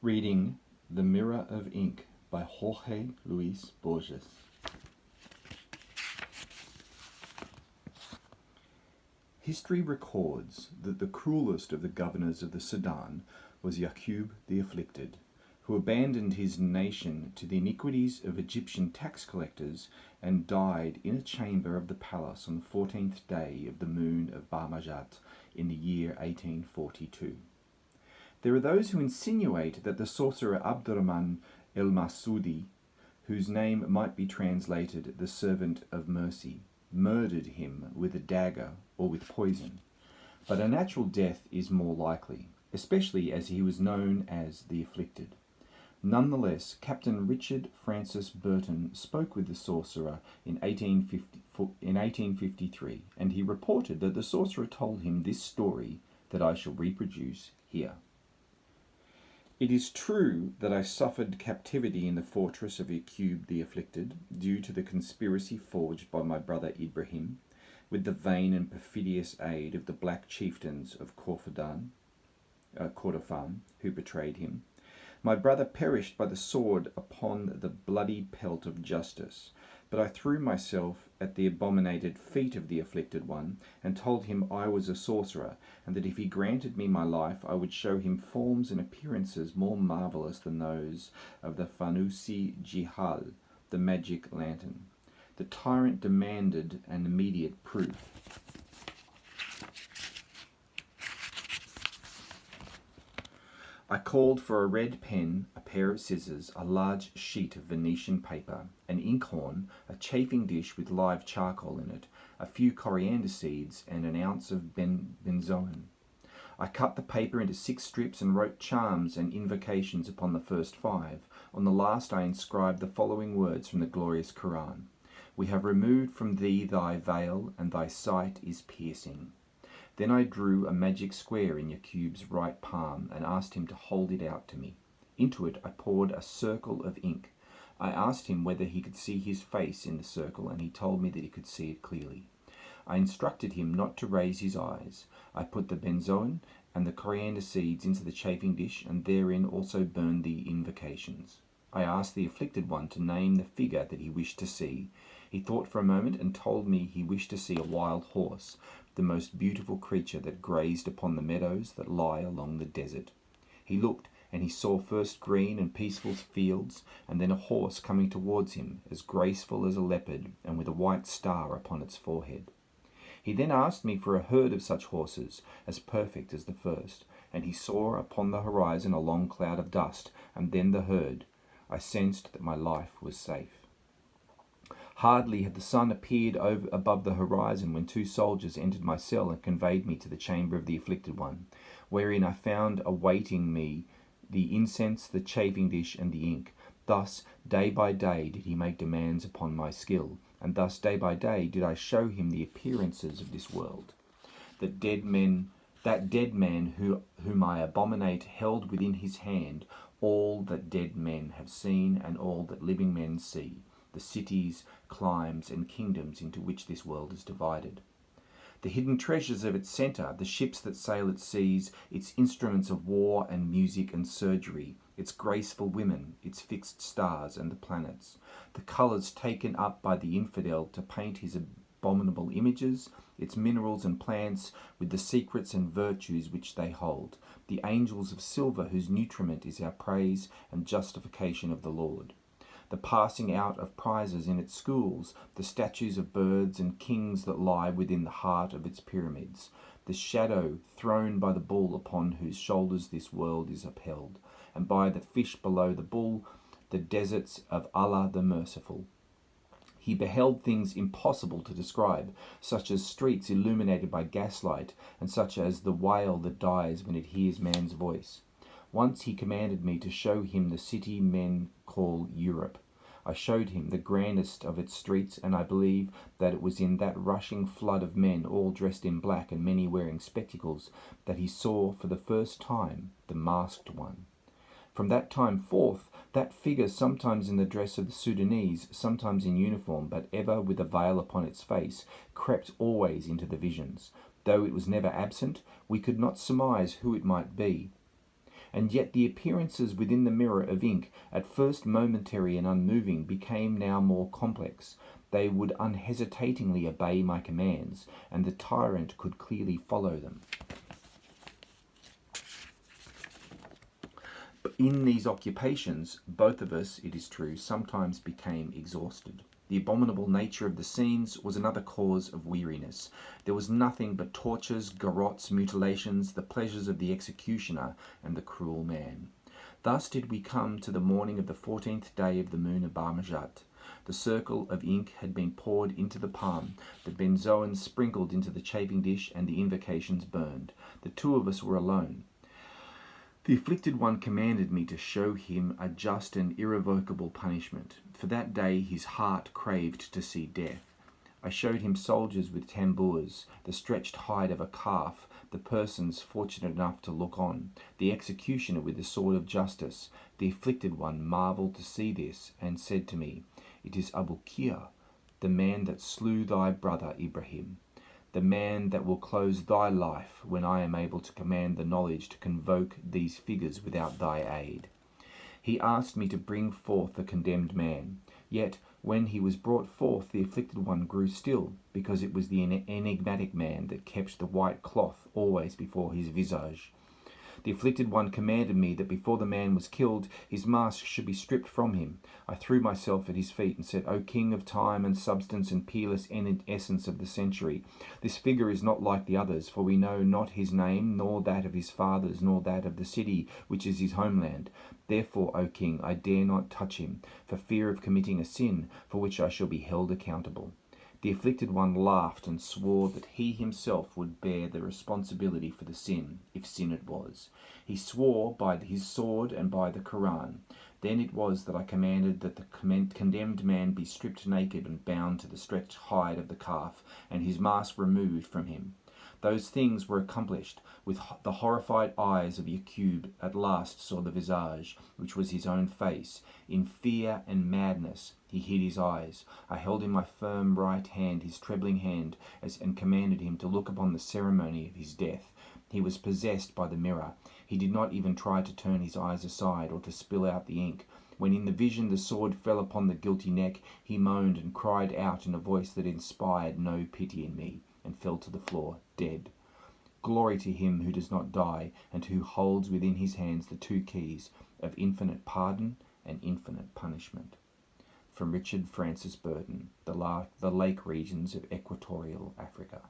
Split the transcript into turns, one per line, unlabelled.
Reading The Mirror of Ink by Jorge Luis Borges. History records that the cruelest of the governors of the Sudan was Yaqub the Afflicted, who abandoned his nation to the iniquities of Egyptian tax collectors and died in a chamber of the palace on the 14th day of the moon of Barmajat in the year 1842. There are those who insinuate that the sorcerer Abdurrahman el-Masudi, whose name might be translated the servant of mercy, murdered him with a dagger or with poison. But a natural death is more likely, especially as he was known as the Afflicted. Nonetheless, Captain Richard Francis Burton spoke with the sorcerer in 1853, and he reported that the sorcerer told him this story that I shall reproduce here. It is true that I suffered captivity in the fortress of Yaqub the Afflicted, due to the conspiracy forged by my brother Ibrahim, with the vain and perfidious aid of the black chieftains of Kordofan, who betrayed him. My brother perished by the sword upon the bloody pelt of justice, but I threw myself at the abominated feet of the Afflicted One, and told him I was a sorcerer, and that if he granted me my life, I would show him forms and appearances more marvellous than those of the Fanusi Jihal, the magic lantern. The tyrant demanded an immediate proof. I called for a red pen, a pair of scissors, a large sheet of Venetian paper, an inkhorn, a chafing dish with live charcoal in it, a few coriander seeds, and an ounce of benzoin. I cut the paper into 6 strips and wrote charms and invocations upon the first 5. On the last I inscribed the following words from the glorious Quran: "We have removed from thee thy veil, and thy sight is piercing." Then I drew a magic square in Yaqub's right palm and asked him to hold it out to me. Into it I poured a circle of ink. I asked him whether he could see his face in the circle, and he told me that he could see it clearly. I instructed him not to raise his eyes. I put the benzoin and the coriander seeds into the chafing dish, and therein also burned the invocations. I asked the Afflicted One to name the figure that he wished to see. He thought for a moment and told me he wished to see a wild horse, the most beautiful creature that grazed upon the meadows that lie along the desert. He looked, and he saw first green and peaceful fields, and then a horse coming towards him, as graceful as a leopard, and with a white star upon its forehead. He then asked me for a herd of such horses, as perfect as the first, and he saw upon the horizon a long cloud of dust, and then the herd. I sensed that my life was safe. Hardly had the sun appeared above the horizon when 2 soldiers entered my cell and conveyed me to the chamber of the Afflicted One, wherein I found awaiting me the incense, the chafing dish, and the ink. Thus, day by day did he make demands upon my skill, and thus day by day did I show him the appearances of this world. That dead man whom I abominate held within his hand all that dead men have seen and all that living men see, the cities, climes, and kingdoms into which this world is divided. The hidden treasures of its centre, the ships that sail its seas, its instruments of war and music and surgery, its graceful women, its fixed stars and the planets, the colours taken up by the infidel to paint his abominable images, its minerals and plants with the secrets and virtues which they hold, the angels of silver whose nutriment is our praise and justification of the Lord, the passing out of prizes in its schools, the statues of birds and kings that lie within the heart of its pyramids, the shadow thrown by the bull upon whose shoulders this world is upheld, and by the fish below the bull, the deserts of Allah the Merciful. He beheld things impossible to describe, such as streets illuminated by gaslight, and such as the whale that dies when it hears man's voice. Once he commanded me to show him the city men call Europe. I showed him the grandest of its streets, and I believe that it was in that rushing flood of men, all dressed in black and many wearing spectacles, that he saw for the first time the masked one. From that time forth, that figure, sometimes in the dress of the Sudanese, sometimes in uniform, but ever with a veil upon its face, crept always into the visions. Though it was never absent, we could not surmise who it might be. And yet the appearances within the mirror of ink, at first momentary and unmoving, became now more complex. They would unhesitatingly obey my commands, and the tyrant could clearly follow them. But in these occupations, both of us, it is true, sometimes became exhausted. The abominable nature of the scenes was another cause of weariness. There was nothing but tortures, garrots, mutilations, the pleasures of the executioner and the cruel man. Thus did we come to the morning of the 14th day of the moon of Barmajat. The circle of ink had been poured into the palm, the benzoin sprinkled into the chafing dish, and the invocations burned. The two of us were alone. The afflicted one commanded me to show him a just and irrevocable punishment. For that day his heart craved to see death. I showed him soldiers with tambours, the stretched hide of a calf, the persons fortunate enough to look on, the executioner with the sword of justice. The afflicted one marvelled to see this, and said to me, "It is Abu Kir, the man that slew thy brother Ibrahim, the man that will close thy life when I am able to command the knowledge to convoke these figures without thy aid." He asked me to bring forth the condemned man. Yet when he was brought forth, the afflicted one grew still, because it was the enigmatic man that kept the white cloth always before his visage. The afflicted one commanded me that before the man was killed, his mask should be stripped from him. I threw myself at his feet and said, "O King of time and substance and peerless essence of the century, this figure is not like the others, for we know not his name, nor that of his fathers, nor that of the city which is his homeland. Therefore, O King, I dare not touch him, for fear of committing a sin for which I shall be held accountable." The afflicted one laughed and swore that he himself would bear the responsibility for the sin, if sin it was. He swore by his sword and by the Quran. Then it was that I commanded that the condemned man be stripped naked and bound to the stretched hide of the calf, and his mask removed from him. Those things were accomplished. With the horrified eyes of Yaqub at last saw the visage, which was his own face. In fear and madness he hid his eyes. I held in my firm right hand his trembling hand, and commanded him to look upon the ceremony of his death. He was possessed by the mirror. He did not even try to turn his eyes aside or to spill out the ink. When in the vision the sword fell upon the guilty neck, he moaned and cried out in a voice that inspired no pity in me, and fell to the floor, dead. Glory to him who does not die, and who holds within his hands the two keys of infinite pardon and infinite punishment. From Richard Francis Burton, The Lake Regions of Equatorial Africa.